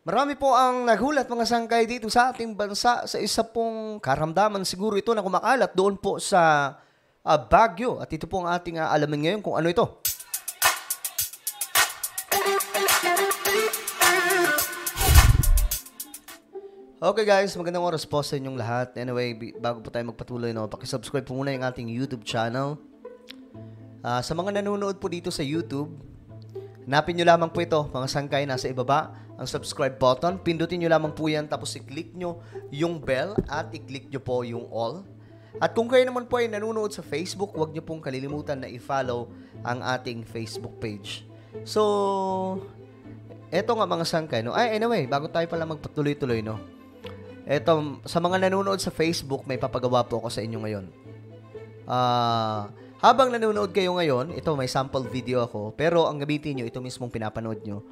Marami po ang nagulat mga sangkay dito sa ating bansa sa isa pong karamdaman siguro ito na kumakalat doon po sa Baguio. At ito po ang ating alamin ngayon kung ano ito. Okay guys, magandang oras po sa inyong lahat. Anyway, bago po tayo magpatuloy, pakisubscribe po muna yung ating YouTube channel. Sa mga nanonood po dito sa YouTube, hanapin nyo lamang po ito, mga sangkay, nasa ibaba, ang subscribe button. Pindutin nyo lamang po yan, tapos i-click nyo yung bell at i-click nyo po yung all. At kung kayo naman po ay nanonood sa Facebook, huwag nyo pong kalilimutan na i-follow ang ating Facebook page. So, eto nga mga sangkay, anyway, bago tayo pala magpatuloy-tuloy, eto, sa mga nanonood sa Facebook, may papagawa po ako sa inyo ngayon. Habang nanonood kayo ngayon, ito may sample video ako, pero ang gamitin nyo, ito mismong pinapanood nyo.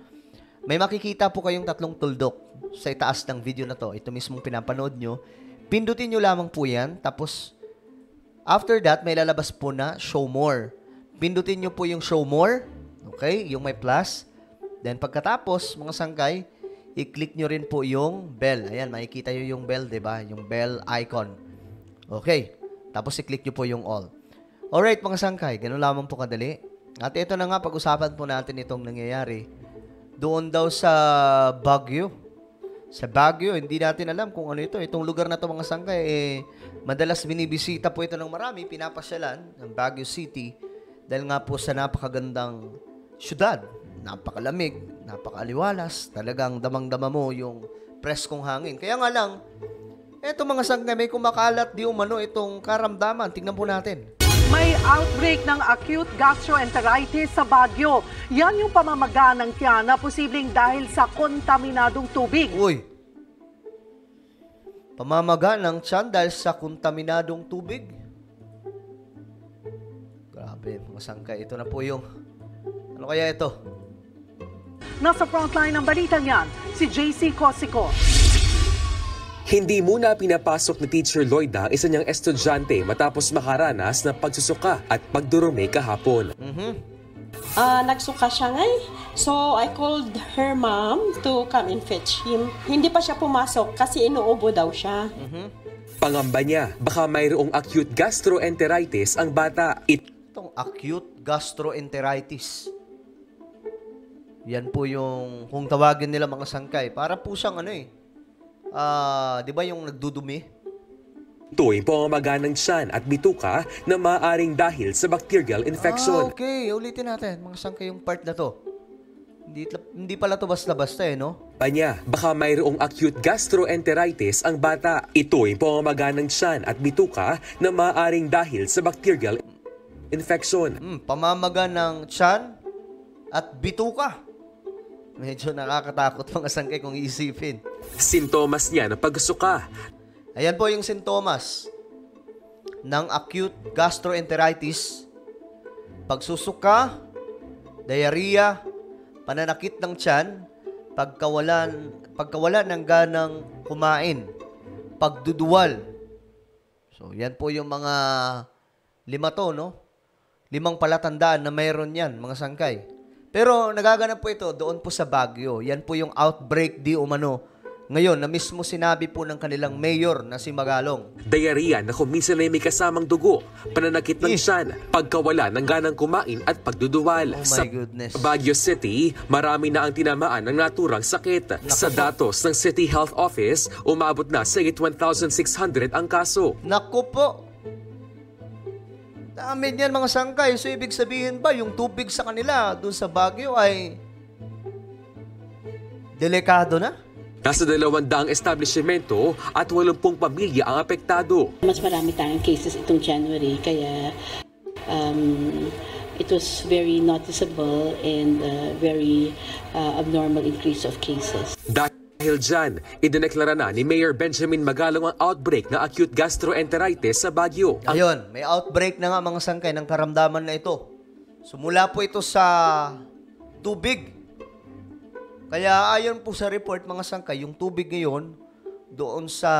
May makikita po kayong tatlong tuldok sa itaas ng video na to. Ito mismong pinapanood nyo. Pindutin nyo lamang po yan, tapos after that, may lalabas po na show more. Pindutin nyo po yung show more, okay, yung may plus. Then pagkatapos, mga sangkay, i-click nyo rin po yung bell. Ayan, makikita nyo yung bell, diba? Yung bell icon. Okay, tapos i-click nyo po yung all. Alright mga sangkay, ganun lamang po kadali. At ito na nga, pag-usapan po natin itong nangyayari. Doon daw sa Baguio. Sa Baguio, hindi natin alam kung ano ito. Itong lugar na ito mga sangkay, madalas binibisita po ito ng marami, pinapasyalan ng Baguio City. Dahil nga po sa napakagandang syudad. Napakalamig, napakaliwalas. Talagang damang-dama mo yung preskong hangin. Kaya nga lang, eto mga sangkay, may kumakalat di umano itong karamdaman. Tingnan po natin. May outbreak ng acute gastroenteritis sa Baguio. Yan yung pamamaga ng tiyan na posibleng dahil sa kontaminadong tubig. Uy! Pamamaga ng tiyan dahil sa kontaminadong tubig? Grabe, mga sangkay. Ito na po yung... Ano kaya ito? Nasa frontline ng balitang yan, si JC Cosico. Hindi muna pinapasok ni Teacher Lloyda isa niyang estudyante matapos makaranas ng pagsusuka at pagdurumi kahapon. Nagsuka siya ngay. So, I called her mom to come and fetch him. Hindi pa siya pumasok kasi inuubo daw siya. Pangamba niya, baka mayroong acute gastroenteritis ang bata. Itong acute gastroenteritis. Yan po yung, kung tawagin nila mga sangkay, para po siyang di ba yung nagdudumi? Ito ay pamamaga ng tiyan at bituka na maaaring dahil sa bacterial infection. Okay, ulitin natin mga sangkay yung part na to. Hindi pala to basta-basta Panya, baka mayroong acute gastroenteritis ang bata. Ito ay pamamaga ng tiyan at bituka na maaaring dahil sa bacterial infection. Pamamaga ng tiyan at bituka. Medyo nakakatakot mga sangkay kung iisipin. Sintomas niya ng pagsuka. Ayan po yung sintomas ng acute gastroenteritis. Pagsusuka, diarrhea, pananakit ng tiyan, pagkawalan ng ganang kumain, pagduduwal. So, yan po yung mga limang palatandaan na mayroon yan, mga sangkay. Pero nagaganap po ito doon po sa Baguio. Yan po yung outbreak di umano. Ngayon, na mismo sinabi po ng kanilang mayor na si Magalong. Diarrhea na kuminsan ay may kasamang dugo, pananakit ng tiyan, pagkawala ng ganang kumain at pagduduwal. Oh my goodness. Sa Baguio City, marami na ang tinamaan ng naturang sakit. Sa datos ng City Health Office, umabot na sa 1,600 ang kaso. Naku po. Dami niyan mga sangkay. So, ibig sabihin ba, yung tubig sa kanila doon sa Baguio ay delikado na? Nasa 200 establishmento at 80 pamilya ang apektado. Mas marami tayong cases itong January, kaya it was very noticeable and very abnormal increase of cases. Dahil dyan, idineklara na ni Mayor Benjamin Magalong ang outbreak ng acute gastroenteritis sa Baguio. Ayun, may outbreak na nga mga sangkay ng karamdaman na ito. Sumula po ito sa tubig. Kaya ayon po sa report mga sangkay, yung tubig ngayon doon sa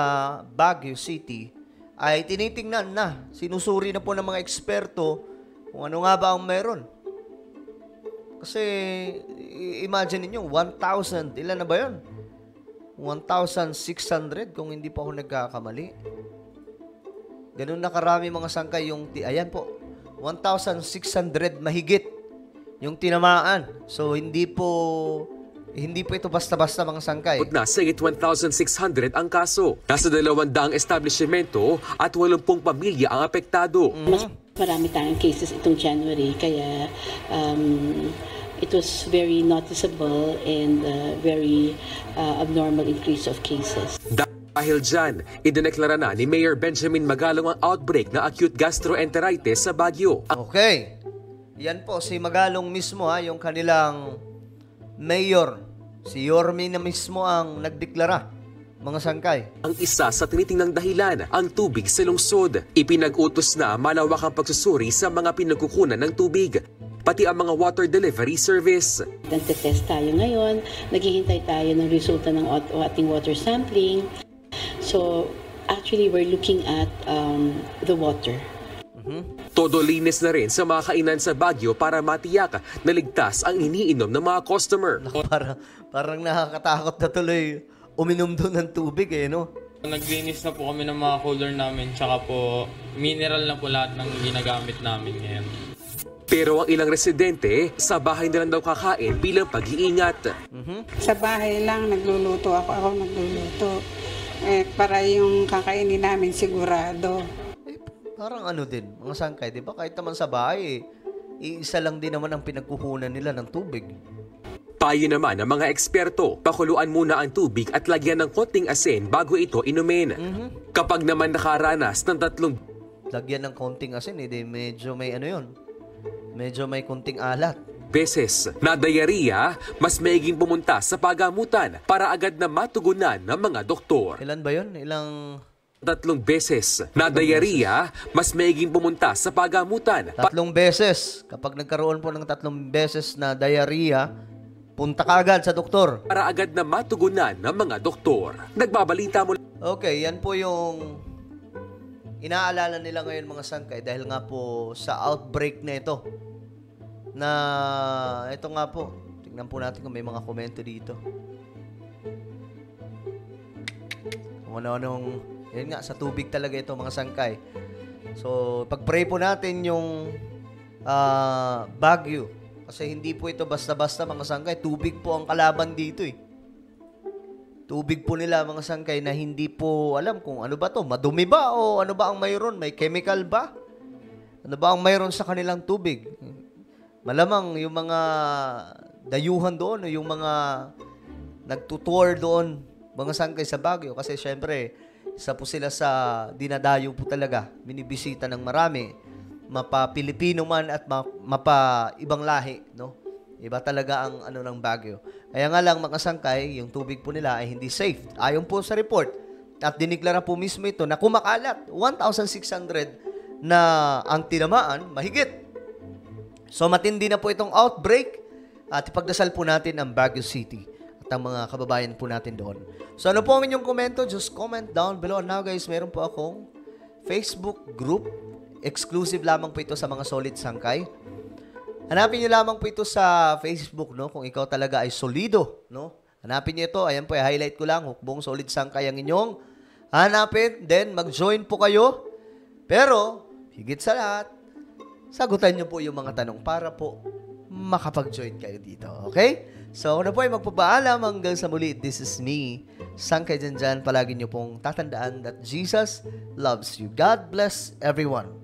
Baguio City ay tinitingnan na, sinusuri na po ng mga eksperto kung ano nga ba ang meron. Kasi imagine niyo 1,000, ilan na ba 'yon? 1,600 kung hindi po ako nagkakamali. Ganun na karami mga sangkay yung, ayan po, 1,600 mahigit yung tinamaan. So, hindi po ito basta-basta mga sangkay. Na sa 1,600 ang kaso. Nasa 200 establishmento at 80 pamilya ang apektado. Mas marami tayong cases itong January, kaya it was very noticeable and very abnormal increase of cases. Dahil dyan, idineklara na ni Mayor Benjamin Magalong ang outbreak na acute gastroenteritis sa Baguio. Okay. Yan po, si Magalong mismo, yung kanilang mayor. Si Yorme na mismo ang nagdeklara, mga sangkay. Ang isa sa tinitingnang dahilan, ang tubig sa lungsod. Ipinag-utos na malawak ang pagsusuri sa mga pinagkukunan ng tubig, pati ang mga water delivery service. Nagte-test tayo ngayon, naghihintay tayo ng resulta ng ating water sampling. So, actually, we're looking at the water. Todo linis na rin sa mga kainan sa Baguio para matiyak na ligtas ang iniinom ng mga customer. Parang nakakatakot na tuloy uminom doon ng tubig no? Naglinis na po kami ng mga cooler namin, tsaka po mineral na po lahat ng ginagamit namin ngayon. Pero ang ilang residente, sa bahay na lang daw kakain bilang pag-iingat. Sa bahay lang, nagluluto ako nagluluto. Para yung kakainin namin sigurado. Parang din, mga sangkay, di ba? Kahit naman sa bahay, iisa lang din naman ang pinagkukunan nila ng tubig. Payo naman ng mga eksperto, pakuluan muna ang tubig at lagyan ng konting asin bago ito inumin. Kapag naman nakaranas ng 3 lagyan ng konting asin, medyo may medyo may konting alat. Beses na diarrhea, mas maiging pumunta sa pagamutan para agad na matugunan ng mga doktor. Ilan ba yun? 3 beses na diarrhea, mas maiging pumunta sa pagamutan. 3 beses. Kapag nagkaroon po ng 3 beses na diarrhea, punta ka agad sa doktor. Para agad na matugunan ng mga doktor. Nagbabalita mo. Okay, yan po yung inaalala nila ngayon mga sangkay dahil nga po sa outbreak na ito. Ito nga po. Tingnan po natin kung may mga komento dito. Kung ano-anong yun nga, sa tubig talaga ito mga sangkay. So, pag-pray po natin yung Baguio. Kasi hindi po ito basta-basta mga sangkay. Tubig po ang kalaban dito Tubig po nila mga sangkay na hindi po alam kung ano ba to. Madumi ba o ano ba ang mayroon? May chemical ba? Ano ba ang mayroon sa kanilang tubig? Malamang yung mga dayuhan doon o yung mga nagtutour doon mga sangkay sa Baguio. Kasi syempre, isa po sila sa dinadayo po talaga, binibisita ng marami, mapa-Pilipino man at mapa-ibang lahi, no? Iba talaga ang ng Baguio. Kaya nga lang mga sangkay, yung tubig po nila ay hindi safe. Ayon po sa report, at diniklara po mismo ito na kumakalat, 1,600 na ang tinamaan, mahigit. So matindi na po itong outbreak at ipagdasal po natin ang Baguio City at ang mga kababayan po natin doon. So ano po ang inyong komento? Just comment down below. Now guys, meron po akong Facebook group. Exclusive lamang po ito sa mga solid sangkay. Hanapin niyo lamang po ito sa Facebook, no? Kung ikaw talaga ay solido, no? Hanapin niyo ito. Ayan po, highlight ko lang. Hukbong solid sangkay ang inyong hanapin. Then, mag-join po kayo. Pero, higit sa lahat, sagutan niyo po yung mga tanong para po makapag-join kayo dito. Okay? So, ako na po ay magpapaalam hanggang sa muli. This is me, Sangkay Janjan. Palagi niyo pong tatandaan that Jesus loves you. God bless everyone.